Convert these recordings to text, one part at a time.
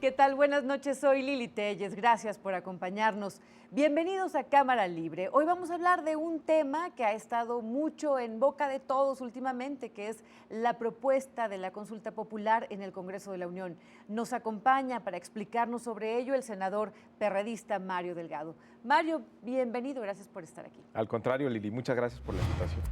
¿Qué tal? Buenas noches, soy Lili Telles, gracias por acompañarnos. Bienvenidos a Cámara Libre. Hoy vamos a hablar de un tema que ha estado mucho en boca de todos últimamente, que es la propuesta de la consulta popular en el Congreso de la Unión. Nos acompaña para explicarnos sobre ello el senador perredista Mario Delgado. Mario, bienvenido, gracias por estar aquí. Al contrario, Lili, muchas gracias por la invitación.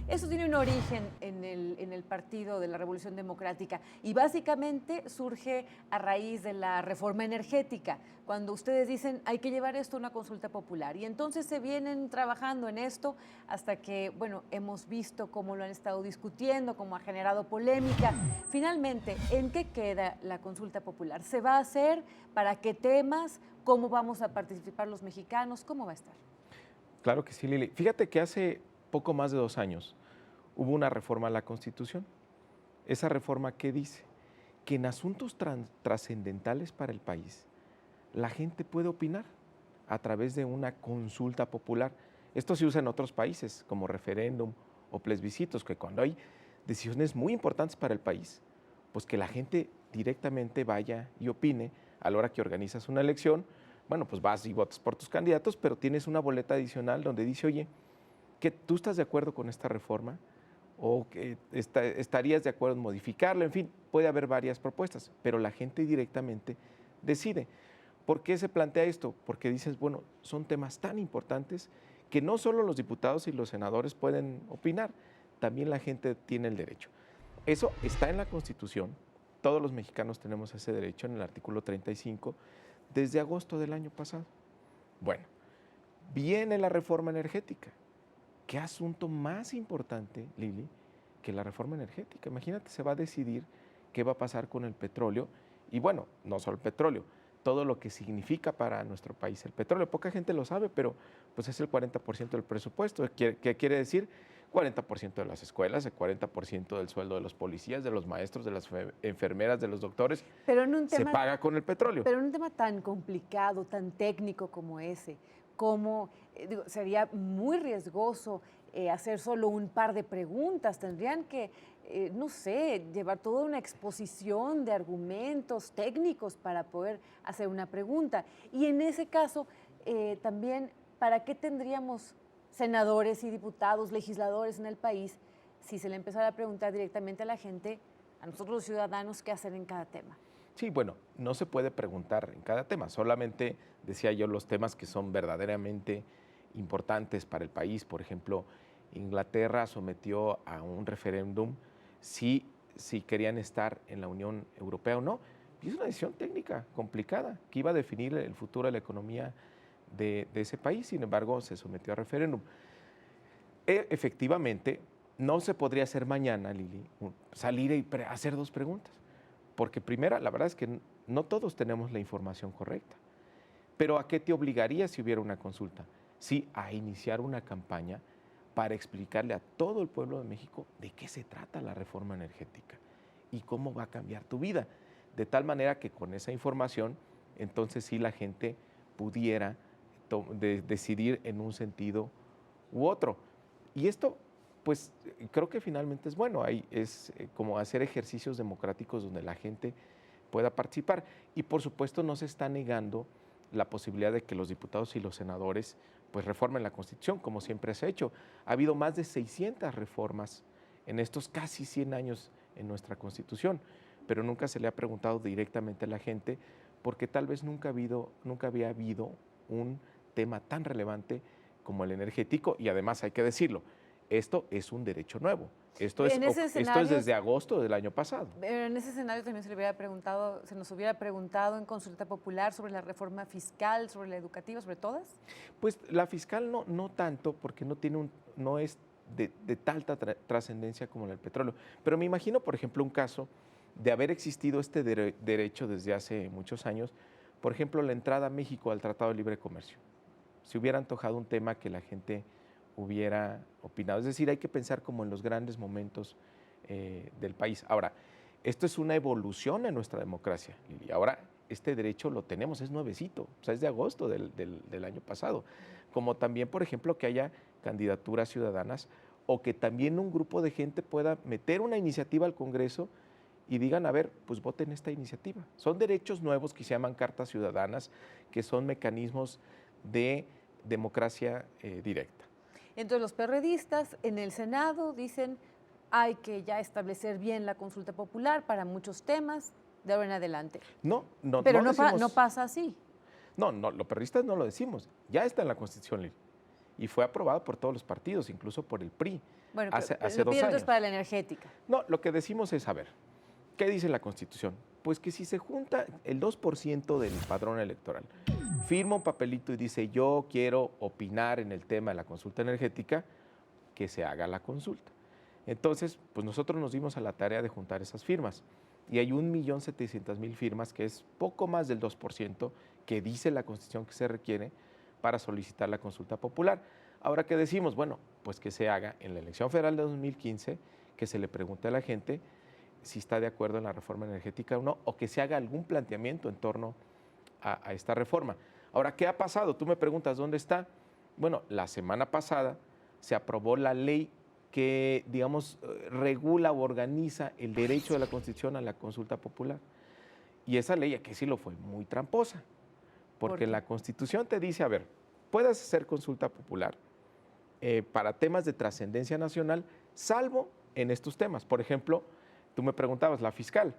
Eso tiene un origen en el Partido de la Revolución Democrática y básicamente surge a raíz de la reforma energética, cuando ustedes dicen hay que llevar esto a una consulta popular. Y entonces se vienen trabajando en esto hasta que, bueno, hemos visto cómo lo han estado discutiendo, cómo ha generado polémica. Finalmente, ¿en qué queda la consulta popular? ¿Se va a hacer? ¿Para qué temas? ¿Cómo vamos a participar los mexicanos? ¿Cómo va a estar? Claro que sí, Lili. Fíjate que hace poco más de 2 años hubo una reforma a la Constitución. Esa reforma, ¿qué dice? Que en asuntos trascendentales para el país, la gente puede opinar a través de una consulta popular. Esto se usa en otros países, como referéndum o plebiscitos, que cuando hay decisiones muy importantes para el país, pues que la gente directamente vaya y opine a la hora que organizas una elección. Bueno, pues vas y votas por tus candidatos, pero tienes una boleta adicional donde dice, oye, ¿que tú estás de acuerdo con esta reforma? ¿O que estarías de acuerdo en modificarla? En fin, puede haber varias propuestas, pero la gente directamente decide. ¿Por qué se plantea esto? Porque dices, bueno, son temas tan importantes que no solo los diputados y los senadores pueden opinar, también la gente tiene el derecho. Eso está en la Constitución, todos los mexicanos tenemos ese derecho en el artículo 35, desde agosto del año pasado. Bueno, viene la reforma energética. ¿Qué asunto más importante, Lili, que la reforma energética? Imagínate, se va a decidir qué va a pasar con el petróleo y bueno, no solo el petróleo, todo lo que significa para nuestro país el petróleo. Poca gente lo sabe, pero pues es el 40% del presupuesto. ¿Qué quiere decir? 40% de las escuelas, el 40% del sueldo de los policías, de los maestros, de las enfermeras, de los doctores, se paga con el petróleo. Pero en un tema tan complicado, tan técnico como ese, sería muy riesgoso hacer solo un par de preguntas. Tendrían que, no sé, llevar toda una exposición de argumentos técnicos para poder hacer una pregunta. Y en ese caso, también, ¿para qué tendríamos senadores y diputados, legisladores en el país, si se le empezara a preguntar directamente a la gente, a nosotros los ciudadanos, qué hacer en cada tema? Sí, bueno, no se puede preguntar en cada tema, solamente decía yo los temas que son verdaderamente importantes para el país. Por ejemplo, Inglaterra sometió a un referéndum si querían estar en la Unión Europea o no. Y es una decisión técnica complicada que iba a definir el futuro de la economía de ese país. Sin embargo, se sometió a referéndum. Efectivamente, no se podría hacer mañana, Lili, salir y hacer 2 preguntas. Porque primera, la verdad es que no todos tenemos la información correcta. Pero ¿a qué te obligaría si hubiera una consulta? Sí, a iniciar una campaña para explicarle a todo el pueblo de México de qué se trata la reforma energética y cómo va a cambiar tu vida. De tal manera que con esa información, entonces sí la gente pudiera decidir en un sentido u otro. Y esto, pues creo que finalmente es bueno, es como hacer ejercicios democráticos donde la gente pueda participar. Y por supuesto no se está negando la posibilidad de que los diputados y los senadores pues reformen la Constitución, como siempre se ha hecho. Ha habido más de 600 reformas en estos casi 100 años en nuestra Constitución, pero nunca se le ha preguntado directamente a la gente porque tal vez nunca había habido un tema tan relevante como el energético y además hay que decirlo, esto es un derecho nuevo. Esto es desde agosto del año pasado. Pero en ese escenario también se nos hubiera preguntado en consulta popular sobre la reforma fiscal, sobre la educativa, sobre todas. Pues la fiscal no tanto, porque no es de tanta trascendencia como el petróleo. Pero me imagino, por ejemplo, un caso de haber existido este derecho desde hace muchos años, por ejemplo, la entrada a México al Tratado de Libre Comercio. Se hubiera antojado un tema que la gente hubiera opinado. Es decir, hay que pensar como en los grandes momentos del país. Ahora, esto es una evolución en nuestra democracia, Lili. Ahora, este derecho lo tenemos, es nuevecito, o sea, es de agosto del año pasado. Como también, por ejemplo, que haya candidaturas ciudadanas o que también un grupo de gente pueda meter una iniciativa al Congreso y digan, a ver, pues voten esta iniciativa. Son derechos nuevos que se llaman cartas ciudadanas, que son mecanismos de democracia directa. Entonces los perredistas en el Senado dicen hay que ya establecer bien la consulta popular para muchos temas de ahora en adelante. Pero no pasa así. No, los perredistas no lo decimos, ya está en la Constitución, Lili, y fue aprobado por todos los partidos, incluso por el PRI, bueno, hace 2 años. Entonces para la energética. No, lo que decimos es, a ver, ¿qué dice la Constitución? Pues que si se junta el 2% del padrón electoral, firma un papelito y dice yo quiero opinar en el tema de la consulta energética, que se haga la consulta. Entonces, pues nosotros nos dimos a la tarea de juntar esas firmas y hay 1.700.000 firmas, que es poco más del 2%, que dice la Constitución que se requiere para solicitar la consulta popular. Ahora, ¿qué decimos? Bueno, pues que se haga en la elección federal de 2015, que se le pregunte a la gente si está de acuerdo en la reforma energética o no, o que se haga algún planteamiento en torno a esta reforma. Ahora, ¿qué ha pasado? Tú me preguntas, ¿dónde está? Bueno, la semana pasada se aprobó la ley que, digamos, regula o organiza el derecho de la Constitución a la consulta popular. Y esa ley aquí sí lo fue muy tramposa, porque la Constitución te dice, a ver, puedes hacer consulta popular para temas de trascendencia nacional, salvo en estos temas. Por ejemplo, tú me preguntabas, la fiscal.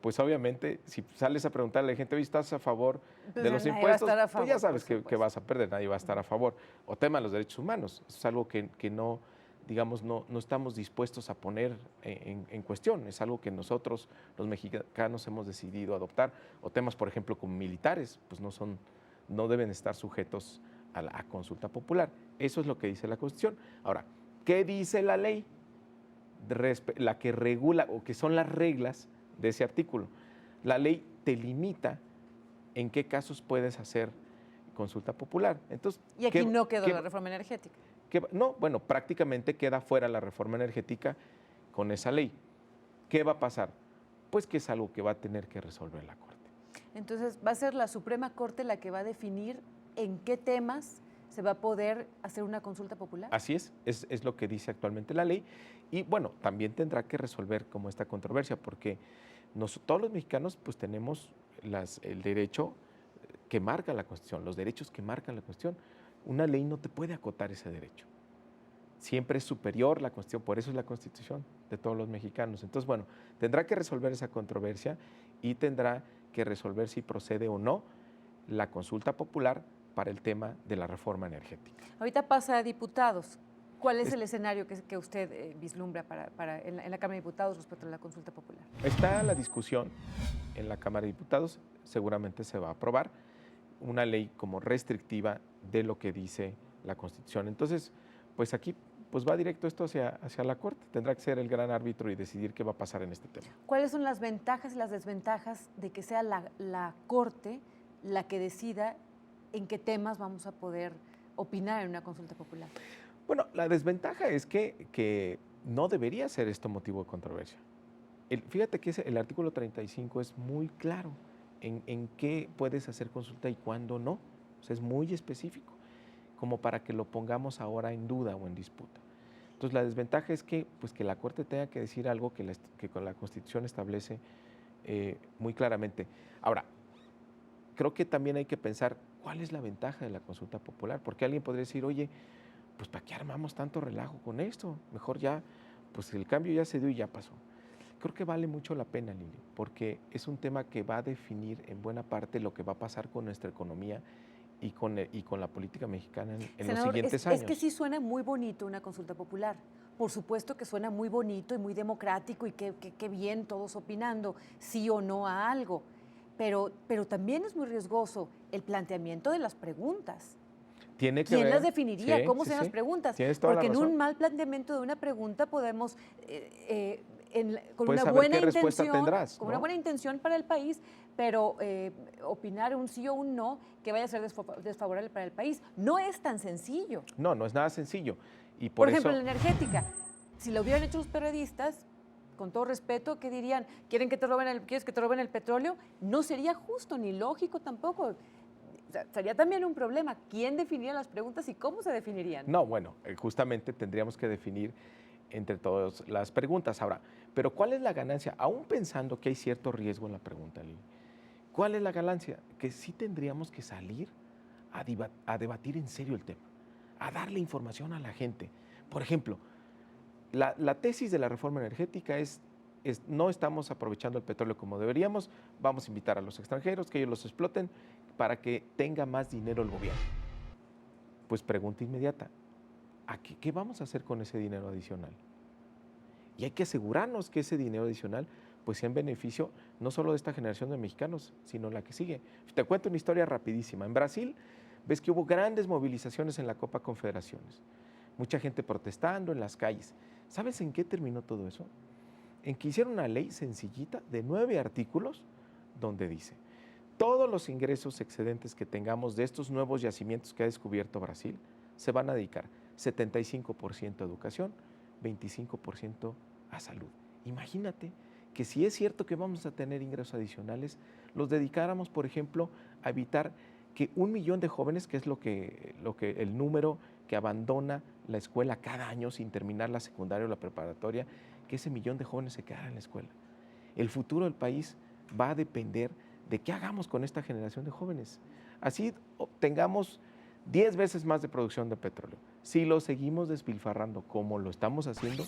Pues obviamente, si sales a preguntarle a la gente, oye, ¿estás a favor de los impuestos? Pues ya sabes que vas a perder, nadie va a estar a favor. O tema de los derechos humanos, eso es algo que no, digamos, no estamos dispuestos a poner en cuestión, es algo que nosotros, los mexicanos, hemos decidido adoptar. O temas, por ejemplo, como militares, pues no deben estar sujetos a la consulta popular. Eso es lo que dice la Constitución. Ahora, ¿qué dice la ley? La que regula, o que son las reglas de ese artículo. La ley te limita en qué casos puedes hacer consulta popular. Entonces, y aquí no quedó la reforma energética. No, bueno, prácticamente queda fuera la reforma energética con esa ley. ¿Qué va a pasar? Pues que es algo que va a tener que resolver la Corte. Entonces, ¿va a ser la Suprema Corte la que va a definir en qué temas se va a poder hacer una consulta popular? Así es lo que dice actualmente la ley. Y bueno, también tendrá que resolver como esta controversia, porque todos los mexicanos pues tenemos el derecho que marca la Constitución, los derechos que marcan la Constitución. Una ley no te puede acotar ese derecho. Siempre es superior la Constitución, por eso es la Constitución de todos los mexicanos. Entonces, bueno, tendrá que resolver esa controversia y tendrá que resolver si procede o no la consulta popular para el tema de la reforma energética. Ahorita pasa a diputados. ¿Cuál es el escenario que usted vislumbra en la Cámara de Diputados respecto a la consulta popular? Está la discusión en la Cámara de Diputados, seguramente se va a aprobar una ley como restrictiva de lo que dice la Constitución. Entonces, pues aquí pues va directo esto hacia la Corte. Tendrá que ser el gran árbitro y decidir qué va a pasar en este tema. ¿Cuáles son las ventajas y las desventajas de que sea la Corte la que decida en qué temas vamos a poder opinar en una consulta popular? Bueno, la desventaja es que no debería ser esto motivo de controversia. Fíjate que el artículo 35 es muy claro en qué puedes hacer consulta y cuándo no. O sea, es muy específico, como para que lo pongamos ahora en duda o en disputa. Entonces, la desventaja es que la Corte tenga que decir algo que con la Constitución establece muy claramente. Ahora, creo que también hay que pensar cuál es la ventaja de la consulta popular, porque alguien podría decir, oye, pues ¿para qué armamos tanto relajo con esto? Mejor ya, pues el cambio ya se dio y ya pasó. Creo que vale mucho la pena, Lili, porque es un tema que va a definir en buena parte lo que va a pasar con nuestra economía y con la política mexicana en Senador, los siguientes años. Es que sí suena muy bonito una consulta popular. Por supuesto que suena muy bonito y muy democrático y qué bien todos opinando, sí o no a algo. Pero también es muy riesgoso el planteamiento de las preguntas. Tiene que ¿Quién ver. las definiría? Sí, ¿Cómo sí, sean las sí. preguntas? Tienes toda la Porque en razón. un mal planteamiento de una pregunta podemos, con Puedes una saber buena qué respuesta intención, tendrás, con ¿no? una buena intención para el país, pero opinar un sí o un no que vaya a ser desfavorable para el país. No es tan sencillo. No, no es nada sencillo. Y Por por ejemplo, eso, en la energética, si lo hubieran hecho los periodistas, con todo respeto, ¿qué dirían? ¿Quieres que te roben el petróleo? No sería justo ni lógico tampoco. O sea, sería también un problema. ¿Quién definiría las preguntas y cómo se definirían? no, bueno, justamente tendríamos que definir entre todas las preguntas. Ahora, pero ¿cuál es la ganancia? Aún pensando que hay cierto riesgo en la pregunta, Lili, ¿cuál es la ganancia? Que sí tendríamos que salir a debatir en serio el tema, a darle información a la gente. Por ejemplo, la tesis de la reforma energética es no estamos aprovechando el petróleo como deberíamos, vamos a invitar a los extranjeros que ellos los exploten para que tenga más dinero el gobierno. Pues pregunta inmediata, ¿qué vamos a hacer con ese dinero adicional? Y hay que asegurarnos que ese dinero adicional pues sea en beneficio no solo de esta generación de mexicanos, sino la que sigue. Te cuento una historia rapidísima. En Brasil, ves que hubo grandes movilizaciones en la Copa Confederaciones. Mucha gente protestando en las calles. ¿Sabes en qué terminó todo eso? En que hicieron una ley sencillita de 9 artículos donde dice, todos los ingresos excedentes que tengamos de estos nuevos yacimientos que ha descubierto Brasil se van a dedicar 75% a educación, 25% a salud. Imagínate que si es cierto que vamos a tener ingresos adicionales, los dedicáramos, por ejemplo, a evitar que 1 millón de jóvenes, que es el número que abandona la escuela cada año sin terminar la secundaria o la preparatoria, que ese millón de jóvenes se quedaran en la escuela. El futuro del país va a depender de qué hagamos con esta generación de jóvenes. Así obtengamos 10 veces más de producción de petróleo. Si lo seguimos despilfarrando como lo estamos haciendo,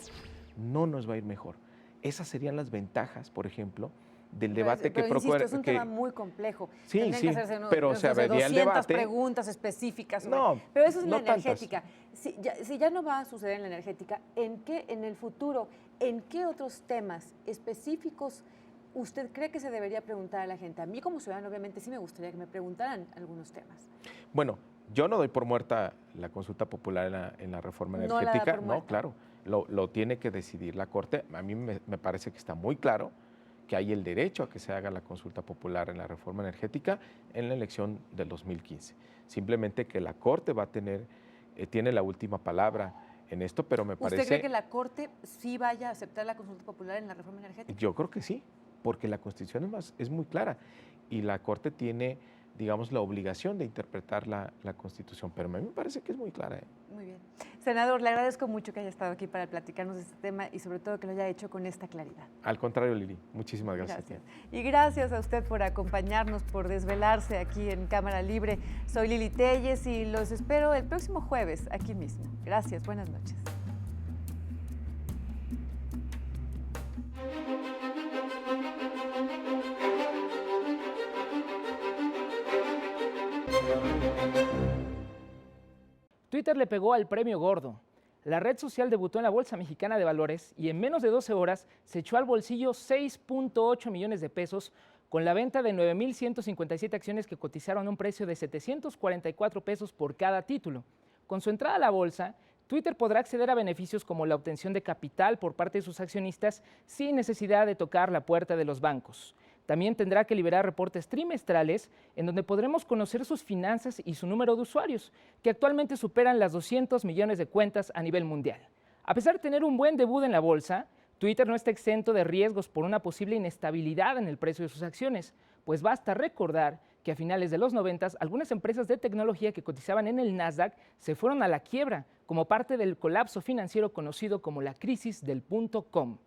no nos va a ir mejor. Esas serían las ventajas, por ejemplo, del debate que insisto, procura. es un tema muy complejo. Sí, Tendrían sí, que hacerse pero se vería el 200 debate. preguntas específicas. No, pero eso es no la tantas. energética. Si ya no va a suceder en la energética, en el futuro, ¿en qué otros temas específicos usted cree que se debería preguntar a la gente? A mí como ciudadano, obviamente, sí me gustaría que me preguntaran algunos temas. Bueno, yo no doy por muerta la consulta popular en la reforma No la da energética. por No, muerta. claro, lo tiene que decidir la Corte. A mí me parece que está muy claro que hay el derecho a que se haga la consulta popular en la reforma energética en la elección del 2015. Simplemente que la Corte tiene la última palabra en esto, pero me parece... ¿Usted cree que la Corte sí vaya a aceptar la consulta popular en la reforma energética? Yo creo que sí, porque la Constitución es muy clara y la Corte tiene, digamos, la obligación de interpretar la Constitución, pero a mí me parece que es muy clara. Muy bien. Senador, le agradezco mucho que haya estado aquí para platicarnos de este tema y sobre todo que lo haya hecho con esta claridad. Al contrario, Lili, muchísimas gracias. Gracias. Y gracias a usted por acompañarnos, por desvelarse aquí en Cámara Libre. Soy Lili Telles y los espero el próximo jueves aquí mismo. Gracias, buenas noches. Twitter le pegó al premio gordo. La red social debutó en la Bolsa Mexicana de Valores y en menos de 12 horas se echó al bolsillo 6.8 millones de pesos con la venta de 9,157 acciones que cotizaron a un precio de 744 pesos por cada título. Con su entrada a la bolsa, Twitter podrá acceder a beneficios como la obtención de capital por parte de sus accionistas sin necesidad de tocar la puerta de los bancos. También tendrá que liberar reportes trimestrales en donde podremos conocer sus finanzas y su número de usuarios, que actualmente superan las 200 millones de cuentas a nivel mundial. A pesar de tener un buen debut en la bolsa, Twitter no está exento de riesgos por una posible inestabilidad en el precio de sus acciones, pues basta recordar que a finales de los 90 algunas empresas de tecnología que cotizaban en el Nasdaq se fueron a la quiebra como parte del colapso financiero conocido como la crisis del .com.